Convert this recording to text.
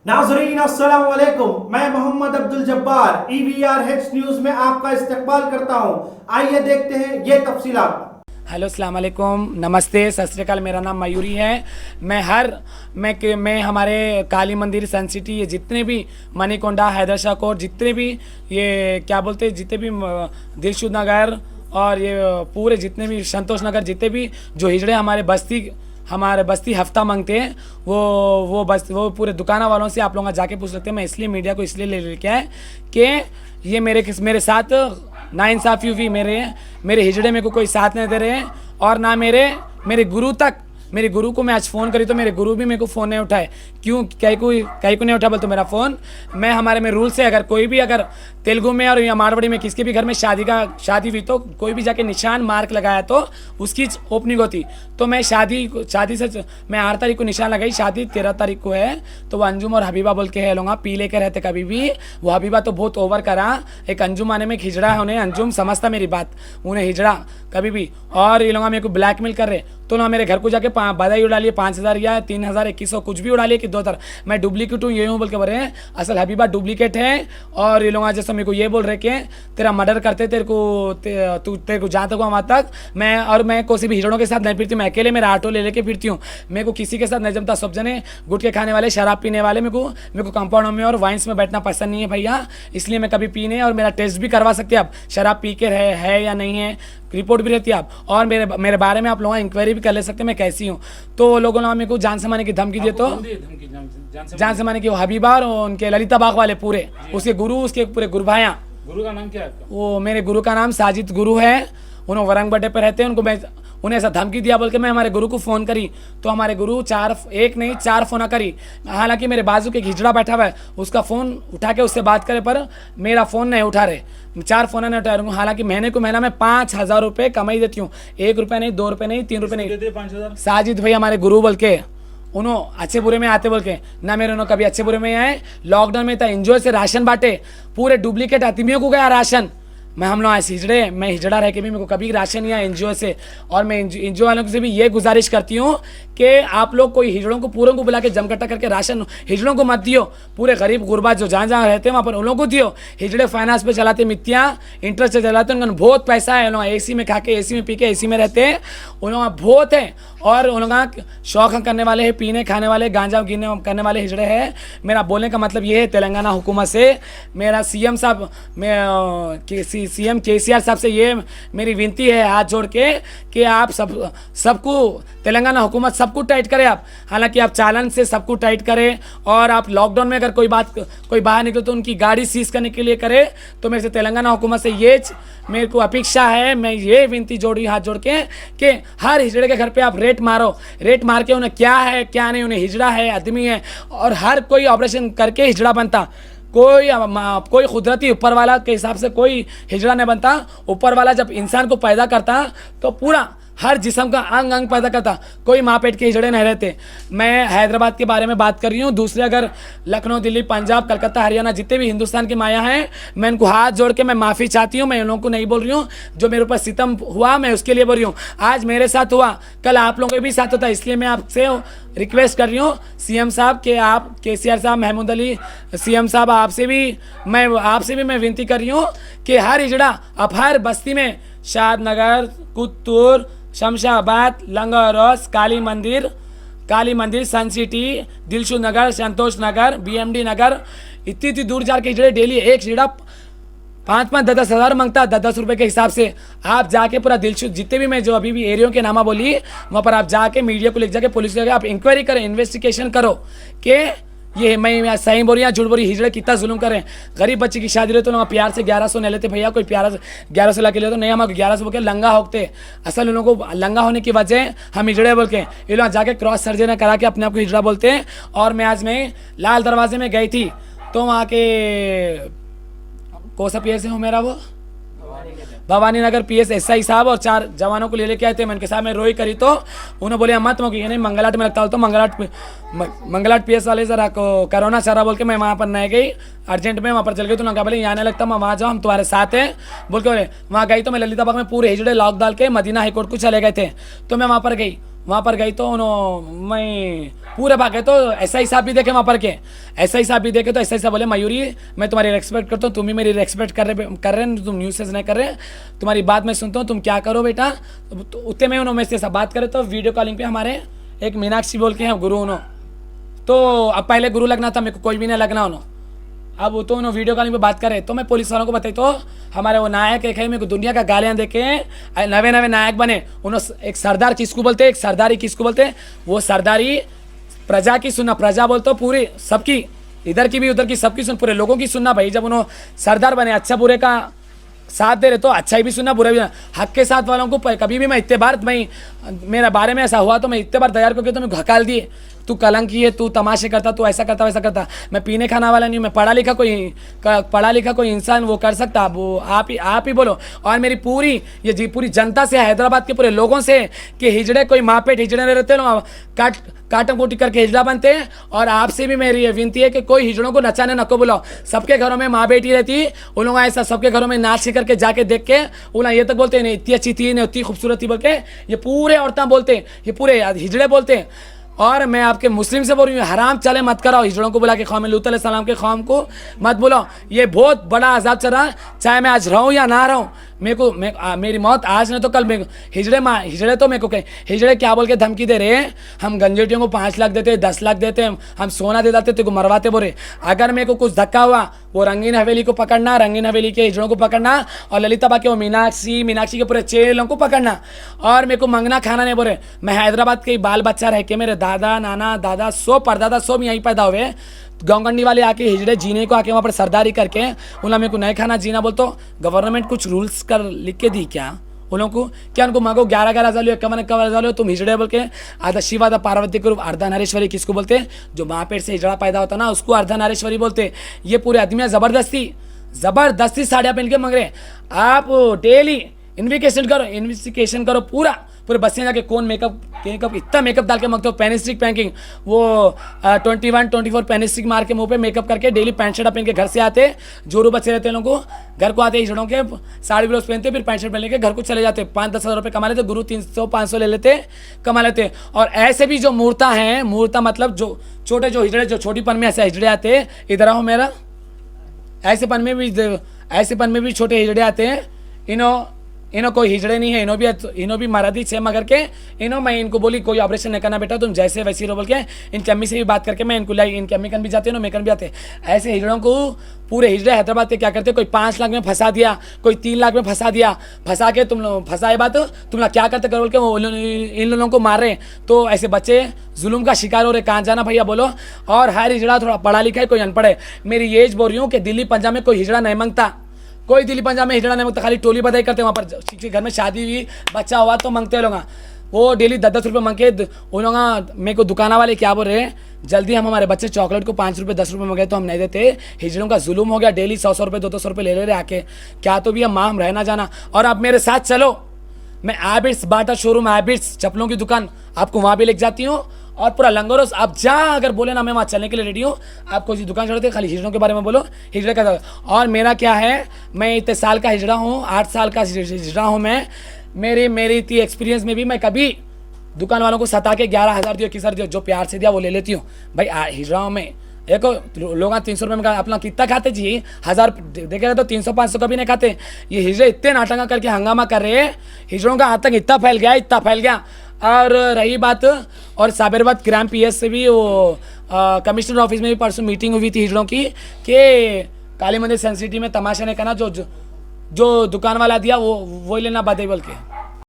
नाज़रीन अस्सलाम वालेकुम, मैं मोहम्मद अब्दुल जब्बार EVRH न्यूज़ में आपका इस्तकबाल करता हूं। आइए देखते हैं ये तफसीलात। हेलो अस्सलाम वालेकुम, नमस्ते, सत श्री अकाल। मेरा नाम मयूरी है। मैं हमारे काली मंदिर, सन सिटी, ये जितने भी मणिकोंडा, हैदर शाह कोट, जितने भी ये क्या बोलते हैं, जितने भी दिलशुद नगर और ये पूरे जितने भी संतोष नगर, जितने भी जो हिजड़े हमारे बस्ती हफ्ता मांगते हैं, वो पूरे दुकाना वालों से आप लोग जाके पूछ सकते हैं। मैं इसलिए मीडिया को इसलिए ले लेके आए कि ये मेरे साथ नाइंसाफ़ी हुई। मेरे हिजड़े मेरे को कोई साथ नहीं दे रहे हैं, और ना मेरे गुरु को मैं आज फ़ोन करी तो मेरे गुरु भी मेरे को फ़ोन नहीं उठाए। क्यों? कहीं को नहीं उठा बोल तो मेरा फ़ोन मैं रूल से अगर तेलुगु में और या मारवाड़ी में किसके भी घर में शादी हुई तो कोई भी जाके निशान मार्क लगाया तो उसकी ओपनिंग होती। तो मैं शादी से मैं 8 तारीख को निशान लगाई, शादी 13 तारीख को है। तो वो अंजुम और हबीबा बोल के है लोग पी लेकर रहते कभी भी। वो हबीबा तो बहुत ओवर करा। एक अंजुम आने में हिजड़ा है, उन्हें अंजुम समझता मेरी बात, उन्हें हिजड़ा कभी भी। और ये लोग मेरे को ब्लैकमेल कर रहे, तो ना मेरे घर को जाके बधाई उड़ा लिए 5,000 या 3,000 2100 कुछ भी उड़ा लिए कि 2,000 मैं डुप्लीकेट हूँ ये हूँ बोल के बोल रहे हैं। असल हबीबा डुप्लीकेट है। और ये लोग जैसे मेरे को ये बोल रहे कि तेरा मर्डर करते, तेरे को जहाँ तक वहाँ तक मैं किसी भी हिजड़ों के साथ नहीं फिरती। मैं अकेले मेरा ऑटो ले लेके फिरती हूँ। मेरे को किसी के साथ नहीं जमता। सब जने गुटखे खाने वाले, शराब पीने वाले, मेरे को कंपाउंड में और वाइन्स में बैठना पसंद नहीं है भैया। इसलिए मैं कभी पीने, और मेरा टेस्ट भी करवा सकते हैं आप, शराब पी के है या नहीं है, रिपोर्ट भी रहती है आप। और मेरे बारे में आप लोगों इंक्वायरी भी कर ले सकते हैं मैं कैसी हूँ। तो लोगों ने मेरे को जान से मारने की धमकी दिए। तो जान से मारने की वो हबीबा और उनके ललिता बाग वाले पूरे उसके गुरु, उसके पूरे गुरु भाइयाँ। गुरु का नाम क्या है आपका? वो मेरे गुरु का नाम साजिद गुरु है। उन्होंने वरंग बटे पर रहते हैं। उन्हें ऐसा धमकी दिया बोल के मैं हमारे गुरु को फ़ोन करी तो हमारे गुरु 4 फ़ोन करी। हालांकि मेरे बाजू के हिजड़ा बैठा हुआ है, उसका फ़ोन उठा के उससे बात करे, पर मेरा फ़ोन नहीं उठा रहे। 4 फ़ोन नहीं उठा रहा हूँ। हालांकि महीना में 5,000 रुपये कमाई देती हूँ। 1 रुपया नहीं, 2 रुपये नहीं, 3 रुपये नहीं। 5,000 साजिद भाई हमारे गुरु बोल के, उन्होंने अच्छे बुरे में आते बोल के ना, मेरे उन्होंने कभी अच्छे बुरे में आए। लॉकडाउन में था, एंजॉय से राशन बांटे, पूरे डुप्लीकेट आदमियों को गया राशन। हम लोग ऐसे मैं हिजड़ा रह के भी मेरे को कभी राशन या एनजीओ से। और मैं एनजीओ वालों से भी ये गुजारिश करती हूँ कि आप लोग कोई हिजड़ों को पूरों को बुला के जमकट्टा करके राशन हिजड़ों को मत दियो। पूरे गरीब गुरबा जो जहाँ रहते हैं वहाँ पर उन लोगों को दियो। हिजड़े फाइनेंस पे चलाते, मित्तियाँ इंटरेस्ट से चलाते हैं, उनका बहुत पैसा है। उन लोग AC में खा के, AC में पी के, AC में रहते हैं, उन लोग बहुत है। और उन लोग शौक करने वाले हैं, पीने खाने वाले, गांजा गिरने करने वाले हिजड़े हैं। मेरा बोलने का मतलब ये है, तेलंगाना हुकूमत से मेरा CM साहब, CM KCR साहब से ये मेरी विनती है हाथ जोड़ के कि आप सबको तेलंगाना हुकूमत सबको टाइट करे आप। हालांकि आप चालन से सबको टाइट करें, और आप लॉकडाउन में अगर कोई बाहर निकले तो उनकी गाड़ी सीज करने के लिए करे। तो मेरे से तेलंगाना हुकूमत से ये मेरे को अपेक्षा है, मैं ये विनती जोड़ी हाथ जोड़ के कि हर हिजड़े के घर पे आप रेट मार के उन्हें क्या है क्या नहीं, उन्हें हिजड़ा है, आदमी है, और हर कोई ऑपरेशन करके हिजड़ा बनता। कोई कुदरती ऊपर वाला के हिसाब से कोई हिजड़ा नहीं बनता। ऊपर वाला जब इंसान को पैदा करता तो पूरा हर जिस्म का अंग पैदा करता, कोई माँ पेट के हिजड़े नहीं रहते। मैं हैदराबाद के बारे में बात कर रही हूँ। दूसरे अगर लखनऊ, दिल्ली, पंजाब, कलकत्ता, हरियाणा, जितने भी हिंदुस्तान की माया हैं, मैं इनको हाथ जोड़ के मैं माफ़ी चाहती हूँ। मैं उन लोगों को नहीं बोल रही हूँ, जो मेरे ऊपर सितम हुआ मैं उसके लिए बोल रही हूँ। आज मेरे साथ हुआ, कल आप लोगों के भी साथ होता है। इसलिए मैं आपसे रिक्वेस्ट कर रही हूँ CM साहब के, आप KCR साहब, महमूद अली CM साहब, आपसे भी मैं विनती कर रही हूँ कि हर हिजड़ा अब हर बस्ती में, शादनगर, कुत्तूर, शमशाबाद, लंगरोस, काली मंदिर, सन सिटी, दिलशुद नगर, संतोष नगर, BMD नगर, इतनी दूर जाके हिजड़े डेली एक हिजड़ा 5-5, 10-10 हज़ार मांगता, 10-10 रुपये के हिसाब से। आप जाके पूरा दिलशुद जितने भी मैं जो अभी भी एरियो के नामा बोली वहाँ पर आप जाके मीडिया को लेकर जाके पुलिस को आप इंक्वायरी करें, इन्वेस्टिगेशन करो कि ये मैं सही बोल रही या झूठ बोल रही, हिजड़े कितना जुल्म करें। गरीब बच्चे की शादी रहे तो ना प्यार से 1100 नहीं लेते भैया, कोई प्यार 1100 ला के ले तो नहीं, हम 1100 बोल के लंगा होते। असल उन लोगों को लंगा होने की वजह हम हिजड़े बोल के, ये लोग जाके क्रॉस सर्जरी करा के अपने आप को हिजड़ा बोलते हैं। और मैं आज लाल दरवाजे में गई थी तो वहाँ के कौन सा PS हूँ मेरा, वो भवानी नगर PS SI साहब और 4 जवानों को ले लेके आए थे। मैं उनके साथ में रोई करी तो उन्होंने बोले मत मौकी, ये नहीं मंगलाट में लगता हो तो मंगलाट PS वाले ज़रा कोरोना चरा बोल के मैं वहाँ पर नहीं गई। अर्जेंट में वहाँ पर चल गई तो उन्होंने कहा बोले यहाँ नहीं लगता, मैं वहाँ जाओ, हम तुम्हारे साथ हैं बोल के बोले। वहाँ गई तो मैं ललिता बाग में पूरे हिजड़े लॉक डाल के मदीना हाईकोर्ट को चले गए थे। तो मैं वहाँ पर गई तो मैं पूरे भागे। तो ऐसा ही साहब भी देखे वहाँ पर के, ऐसा ही साहब भी देखे तो ऐसा ही साहब बोले मयूरी मैं तुम्हारी रेस्पेक्ट करता हूँ, तुम भी मेरी रेस्पेक्ट कर रहे हैं, तुम न्यूज़ नहीं कर रहे, तुम्हारी बात मैं सुनता हूँ, तुम क्या करो बेटा। तो उतने में उन्होंने मेरे से बात करे तो वीडियो कॉलिंग पे हमारे एक मीनाक्षी बोल के हैं गुरु उन्होंने, तो अब पहले गुरु लगना था, मेरे को कोई भी नहीं लगना उन्होंने। अब वो तो उन्होंने वीडियो कॉलिंग पे बात करे तो मैं पुलिस वालों को बताई तो हमारे वो नायक एक है, मेरे को दुनिया का गालियाँ दे के नवे नवे नायक बने। उन्होंने एक सरदार किसको बोलते, एक सरदारी किसको बोलते, वो सरदारी प्रजा की सुनना, प्रजा बोलते हो पूरी सबकी, इधर की भी उधर की सबकी सुन, पूरे लोगों की सुनना भाई। जब उन्होंने सरदार बने अच्छा बुरे का साथ दे रहे तो अच्छा ही भी सुनना बुरा भी सुनना। हक के साथ वालों को कभी भी मैं इतने बार मेरा बारे में ऐसा हुआ तो मैं इतने बार तैयार करके तो मैं घकाल दिए, तू कलंकी है, तू तमाशे करता, तू ऐसा करता वैसा करता। मैं पीने खाना वाला नहीं हूँ, मैं पढ़ा लिखा कोई इंसान वो कर सकता, वो आप ही बोलो। और मेरी पूरी पूरी जनता से, हैदराबाद के पूरे लोगों से कि हिजड़े कोई माँ पेट हिजड़े रहते लोग काटम कोटी करके हिजड़ा बनते हैं। और आपसे भी मेरी ये विनती है कि कोई हिजड़ों को नचाने नको बुलाओ। सबके घरों में माँ बेटी रहती, उन लोग ऐसा सबके घरों में नाच करके जाके देख के उन ये तक बोलते हैं नहीं इतनी अच्छी थी, नहीं इतनी खूबसूरत थी बोल के ये पूरे औरतें बोलते हैं, ये पूरे हिजड़े बोलते हैं। और मैं आपके मुस्लिम से बोल रही हूँ, हराम चले मत कराओ, हिजड़ों को बुला के कौम लूत अलैहिस्सलाम के कौम को मत बुलाओ। ये बहुत बड़ा अजाब चल रहा है, चाहे मैं आज रहूँ या ना रहूँ। मेरी मौत आज नहीं तो कल। हिजड़े तो मेरे को कहे, हिजड़े क्या बोल के धमकी दे रहे हैं, हम गंजेटियों को 5 लाख देते, 10 लाख देते, हम सोना दे देते, तेरे को मरवाते बोले। अगर मेरे को कुछ धक्का हुआ, वो रंगीन हवेली को पकड़ना, रंगीन हवेली के हिजड़ों को पकड़ना, और ललिता के वो मीनाक्षी के पूरे चेलों को पकड़ना, और मेरे को मंगना खाना नहीं बोले। मैं हैदराबाद के बाल बच्चा रह के, मेरे दादा नाना दादा सो परदादा सब यहीं पैदा हुए, गौगंडी वाले आके हिजड़े जीने को आके वहाँ पर सरदारी करके उन्होंने मेरे को नहीं खाना जीना बोलते। गवर्नमेंट कुछ रूल्स कर लिख के दी क्या उन लोगों को, क्या उनको मांगो 11 हज़ार लो, 51 हज़ार लो, तुम हिजड़े बोल के। आधा शिव आधा पार्वती को अर्धनारीश्वरी किसको बोलते हैं, जो माँ पेट से हिजड़ा पैदा होता ना उसको अर्धनारीश्वरी बोलते। ये पूरे आदमी जबरदस्ती साड़ियाँ पहन के मांग रहे। आप डेली इन्वेस्टिगेशन करो पूरे बस्तियाँ जाके कौन मेकअप इतना मेकअप डाल के मांगते हो, पेनिस्टिक पैकिंग वो 21-24 पेनिस्टिक मार के मुंह पे मेकअप करके डेली पैंट शर्ट पहन के घर से आते, जोरू बच्चे रहते हैं लोगों को, घर को आते हिजड़ों के साड़ी ब्लाउज पहनते, फिर पैंट शर्ट पहन के घर को चले जाते, 5-10 हज़ार रुपये कमा लेते, गुरु 300-500 ले लेते, कमा लेते। और ऐसे भी जो मूर्ता मतलब जो छोटे जो हिजड़े जो छोटीपन में ऐसे हिजड़े आते हैं, इधर आओ मेरा, ऐसेपन में भी छोटे हिजड़े आते हैं। इनो कोई हिजड़े नहीं है, इनो भी मराठी छे मगर के मैं इनको बोली कोई ऑपरेशन नहीं करना बेटा, तुम जैसे वैसी रहो बोल के इनकी अम्मी से भी बात करके मैं इनको लाई, इनकी अम्मी कन भी जाते हैं, मैं कन भी आते। ऐसे हिजड़ों को पूरे हिजड़े हैदराबाद के क्या करते, कोई 5 लाख में फंसा दिया, कोई 3 लाख में फंसा दिया, फंसा के फंसाए बात तुम लोग क्या करते करो बोल के इन लोगों को मार रहे। तो ऐसे बच्चे जुल्म का शिकार हो रहे, कहाँ जाना भैया बोलो। और हर हिजड़ा थोड़ा पढ़ा लिखा है, कोई अनपढ़ है। मेरी एज बोल रही हूँ कि दिल्ली पंजाब में कोई हिजड़ा नहीं मांगता, कोई दिल्ली पंजाब में हिजड़ा नहीं मांगता, खाली टोली बधाई करते। वहाँ पर घर में शादी हुई बच्चा हुआ तो मांगते लोग, वो डेली 10-10 रुपये मांग के। उन लोग मेरे को दुकाना वाले क्या बोल रहे हैं, जल्दी हम हमारे बच्चे चॉकलेट को 5 रुपये 10 रुपये मांगे तो हम नहीं देते, हिजड़ों का जुल्म हो गया, डेली 100 रुपये 200 रुपये ले रहे आके, क्या तो भैया माँ हम रहना जाना। और आप मेरे साथ चलो, मैं एबिट्स बाटा शोरूम, एबिट्स चप्पलों की दुकान, आपको वहाँ भी लेके जाती हूँ। और पूरा लंगोरस आप जहाँ अगर बोले ना मैं वहाँ चलने के लिए रेडी हूँ। आपको जी दुकान छोड़ते खाली हिजड़ों के बारे में बोलो, हिजड़े का। और मेरा क्या है, मैं इतने साल का हिजड़ा हूँ, 8 साल का हिजड़ा हूँ मैं। मेरी इतनी एक्सपीरियंस में भी मैं कभी दुकान वालों को सता के 11,000 दियो 21,000 दियो, जो प्यार से दिया वो ले लेती हूँ भाई। हिजड़ाओं में देखो लोग 300 रुपये में अपना कितना खाते जी, 1000 देखेगा तो 300-500 कभी नहीं खाते। ये हिजड़े इतने नाटंगा करके हंगामा कर रहे हैं, हिजड़ों का आतंक इतना फैल गया। और रही बात, और साबरबाद ग्राम PS से भी वो कमिश्नर ऑफिस में भी परसों मीटिंग हुई थी हिजड़ों की कि काली मंदिर सन सिटी में तमाशा नहीं करना, जो दुकान वाला दिया वो लेना बात है बोल के।